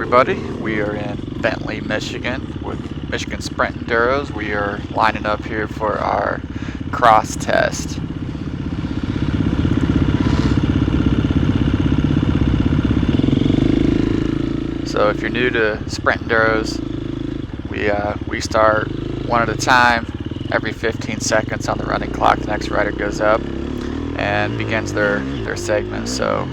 everybody. We are in Bentley, Michigan with Michigan Sprint Enduros. We are lining up here for our cross test. So if you're new to Sprint Enduros, we start one at a time. Every 15 seconds on the running clock, the next rider goes up and begins their segment. So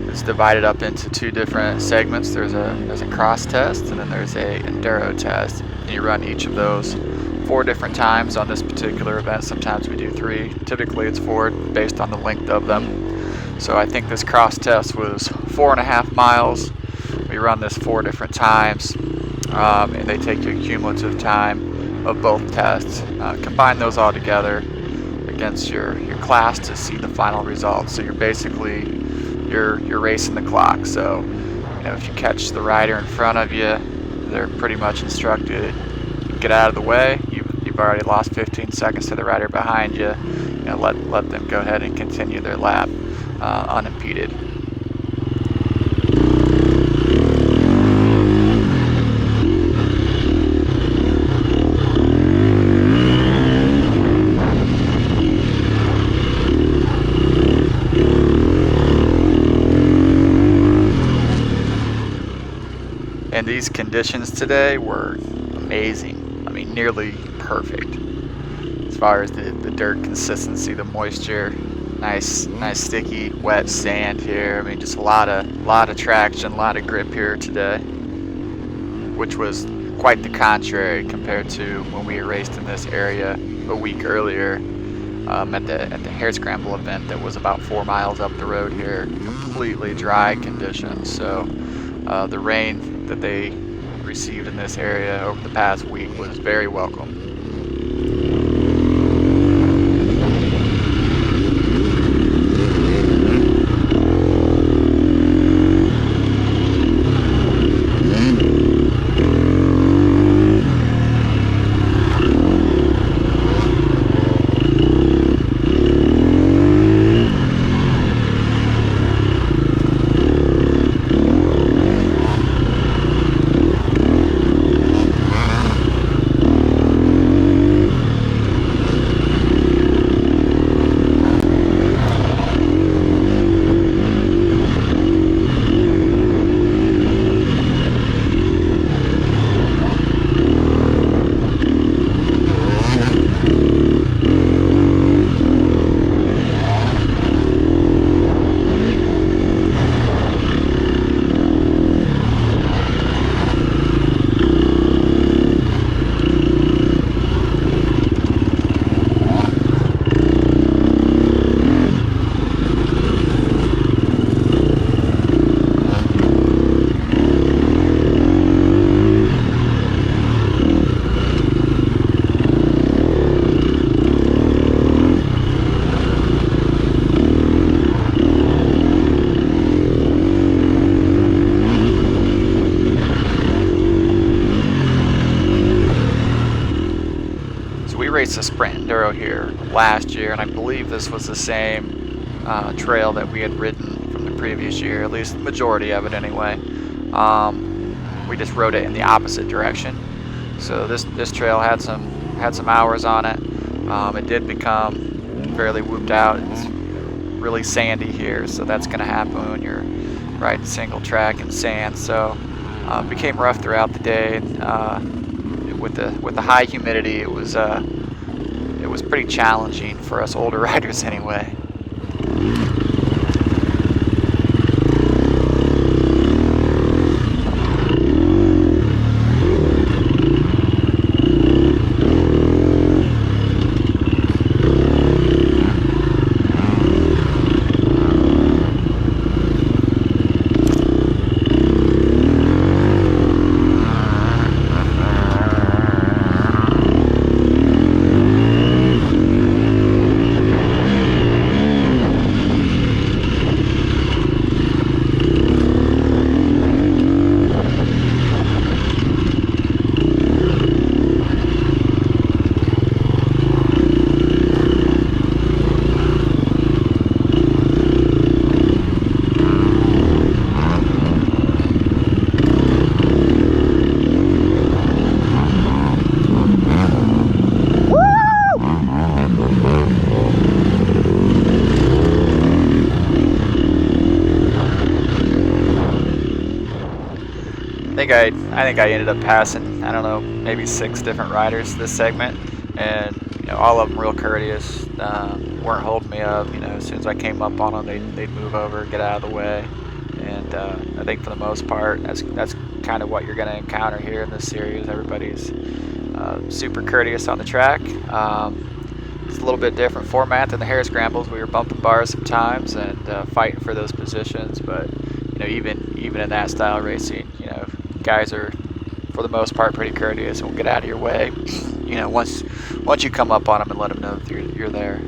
it's divided up into two different segments. There's a cross test and then there's a enduro test. And you run each of those 4 different times on this particular event. Sometimes we do 3. Typically it's 4 based on the length of them. So I think this cross test was 4.5 miles. We run this 4 different times, and they take your cumulative time of both tests. Combine those all together against your class to see the final results. So you're basically you're racing the clock. So if you catch the rider in front of you, they're pretty much instructed, get out of the way. You've already lost 15 seconds to the rider behind you. Let them go ahead and continue their lap unimpeded. And these conditions today were amazing. I mean, nearly perfect as far as the dirt consistency, the moisture, nice sticky wet sand here. I mean, just a lot of traction, a lot of grip here today, which was quite the contrary compared to when we raced in this area a week earlier at the hare scramble event that was about 4 miles up the road here. Completely dry conditions. So the rain that they received in this area over the past week was very welcome. Raced a Sprint Enduro here last year, and I believe this was the same trail that we had ridden from the previous year, at least the majority of it anyway. We just rode it in the opposite direction. So this trail had some hours on it. It did become fairly whooped out. It's really sandy here, so that's going to happen when you're riding single track and sand. So it became rough throughout the day. With the high humidity, it was pretty challenging for us older riders anyway. think I ended up passing, I don't know, maybe 6 different riders this segment, and all of them real courteous, weren't holding me up. As soon as I came up on them, they'd move over, get out of the way, and I think for the most part, that's kind of what you're going to encounter here in this series. Everybody's super courteous on the track. It's a little bit different format than the hare scrambles. We were bumping bars sometimes and fighting for those positions, but even in that style racing, guys are for the most part pretty courteous and will get out of your way. Once you come up on them and let them know that you're there.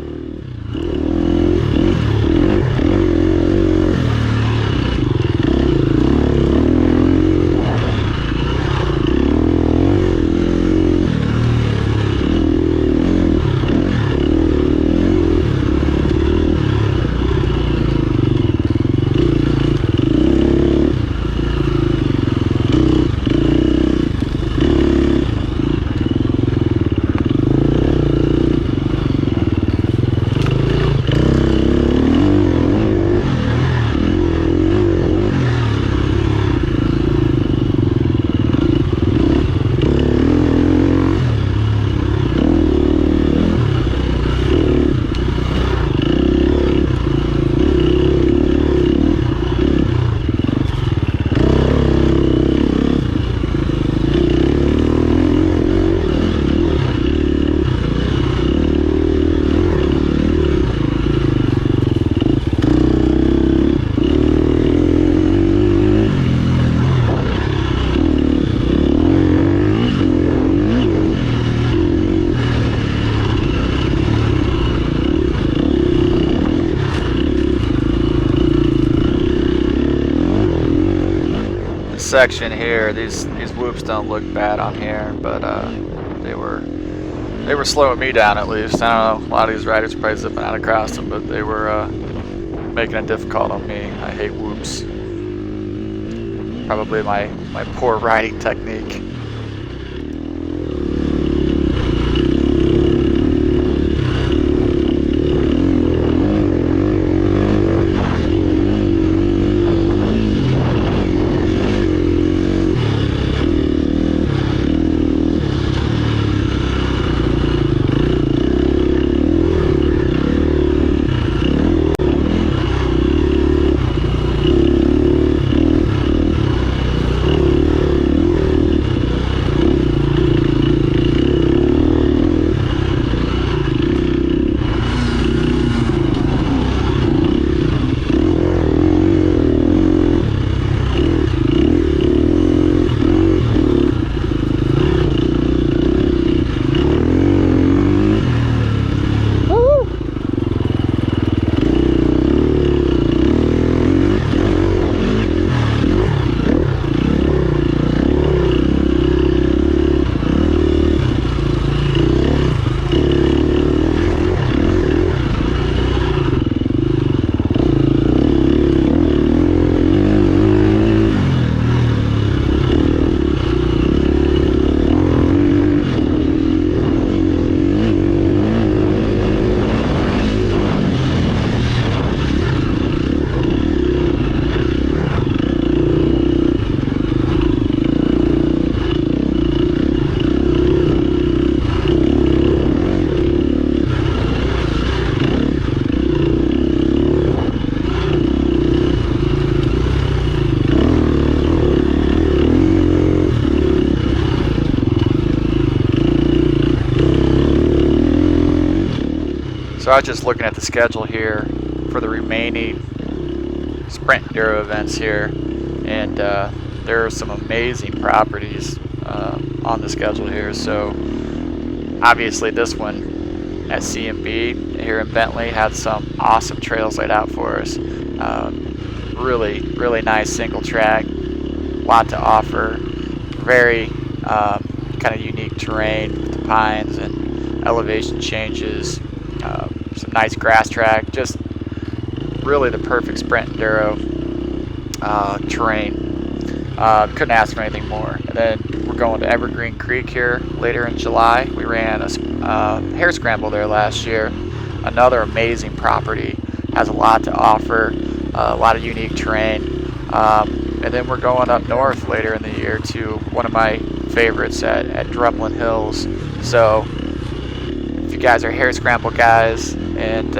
Section here, these whoops don't look bad on here, but they were slowing me down at least. I don't know, a lot of these riders are probably zipping out across them, but they were making it difficult on me. I hate whoops. Probably my poor riding technique. So I was just looking at the schedule here for the remaining Sprint Enduro events here, and there are some amazing properties on the schedule here. So obviously this one at CMB here in Bentley had some awesome trails laid out for us. Really nice single track, lot to offer, very kind of unique terrain with the pines and elevation changes. Some nice grass track, just really the perfect Sprint Enduro terrain. Couldn't ask for anything more. And then we're going to Evergreen Creek here later in July. We ran a hare scramble there last year. Another amazing property, has a lot to offer, a lot of unique terrain. And then we're going up north later in the year to one of my favorites at Drumlin Hills. So if you guys are hare scramble guys and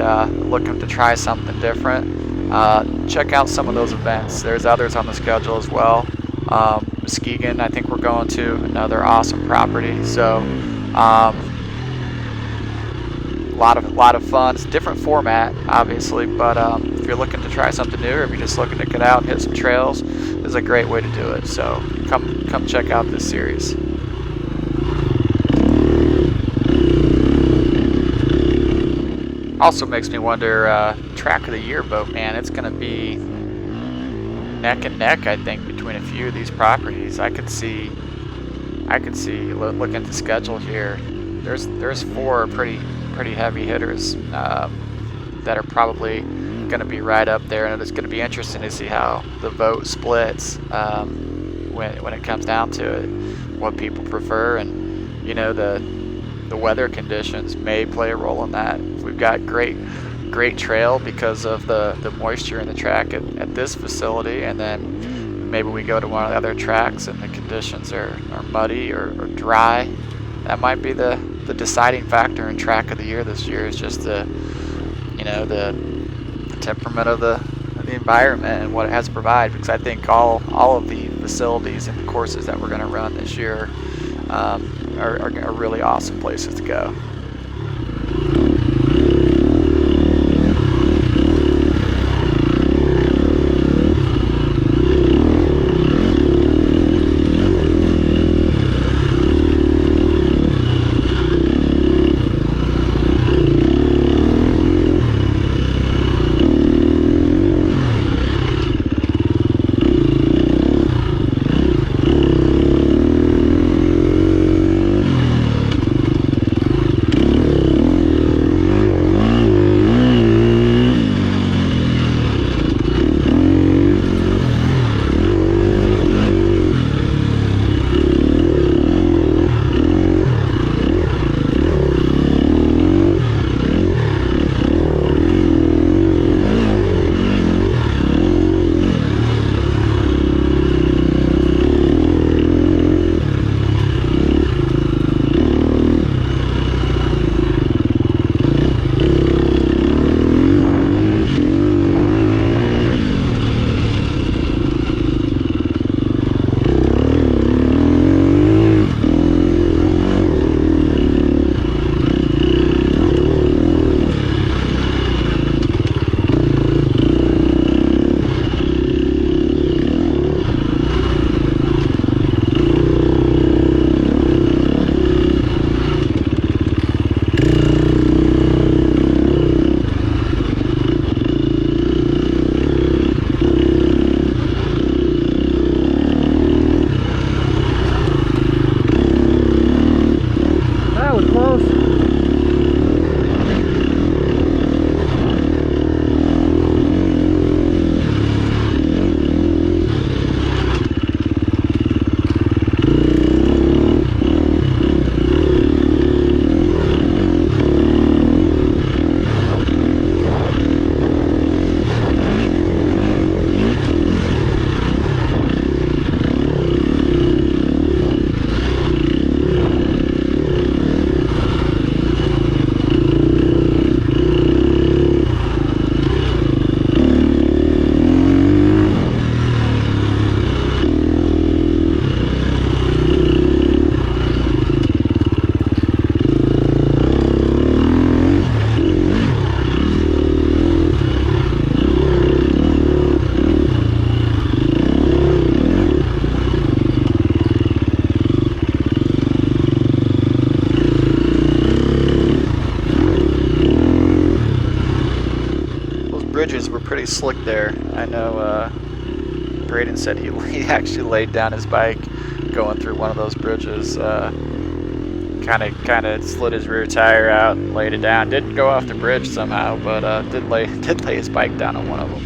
looking to try something different, check out some of those events. There's others on the schedule as well. Muskegon, I think we're going to, another awesome property. So a lot of fun. It's a different format, obviously, but if you're looking to try something new, or if you're just looking to get out and hit some trails, this is a great way to do it. So come check out this series. Also makes me wonder, track of the year boat, man, it's going to be neck and neck, I think, between a few of these properties. I could see look at the schedule here. There's 4 pretty heavy hitters that are probably going to be right up there, and it's going to be interesting to see how the vote splits when it comes down to it, what people prefer. And the weather conditions may play a role in that. We've got great trail because of the moisture in the track at this facility, and then maybe we go to one of the other tracks and the conditions are muddy or dry. That might be the deciding factor in track of the year this year, is just the temperament of the environment and what it has to provide. Because I think all of the facilities and the courses that we're going to run this year are really awesome places to go. Bridges were pretty slick there. I know Braden said he actually laid down his bike going through one of those bridges. Kind of slid his rear tire out and laid it down. Didn't go off the bridge somehow, but did lay his bike down on one of them.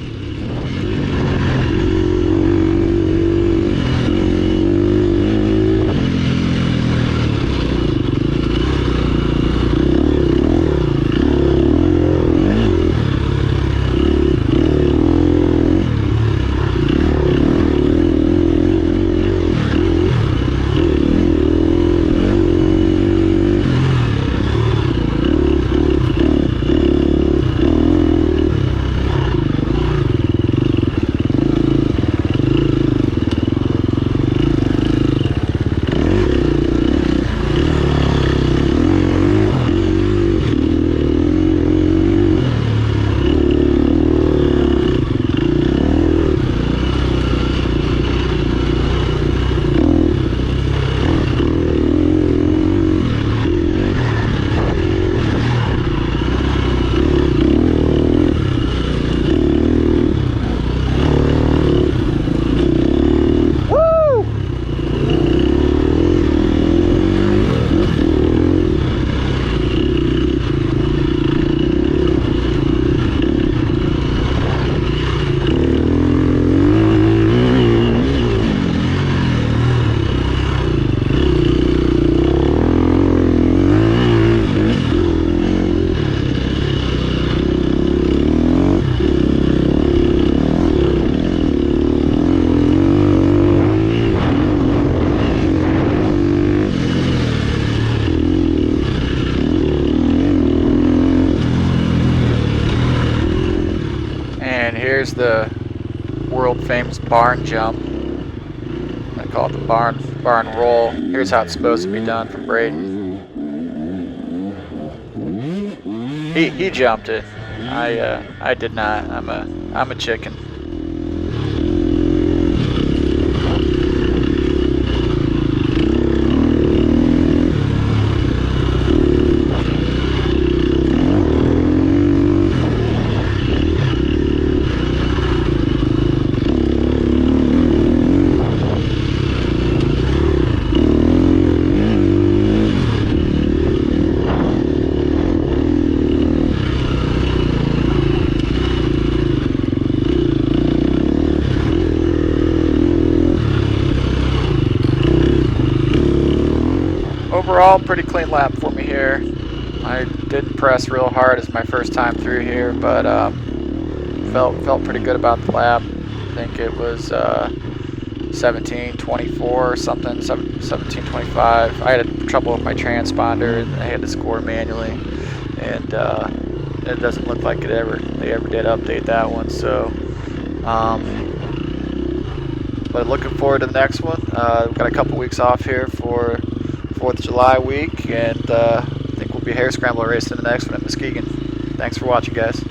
And here's the world famous barn jump. I call it the barn roll. Here's how it's supposed to be done from Braden. He jumped it. I did not. I'm a chicken. Overall, pretty clean lap for me here. I didn't press real hard as my first time through here, but felt pretty good about the lap. I think it was 17:24 or something, 17:25. I had trouble with my transponder, and I had to score manually, and it doesn't look like they ever did update that one. So, but looking forward to the next one. We've got a couple weeks off here for 4th of July week, and I think we'll be hare scrambler racing the next one at Muskegon. Thanks for watching, guys.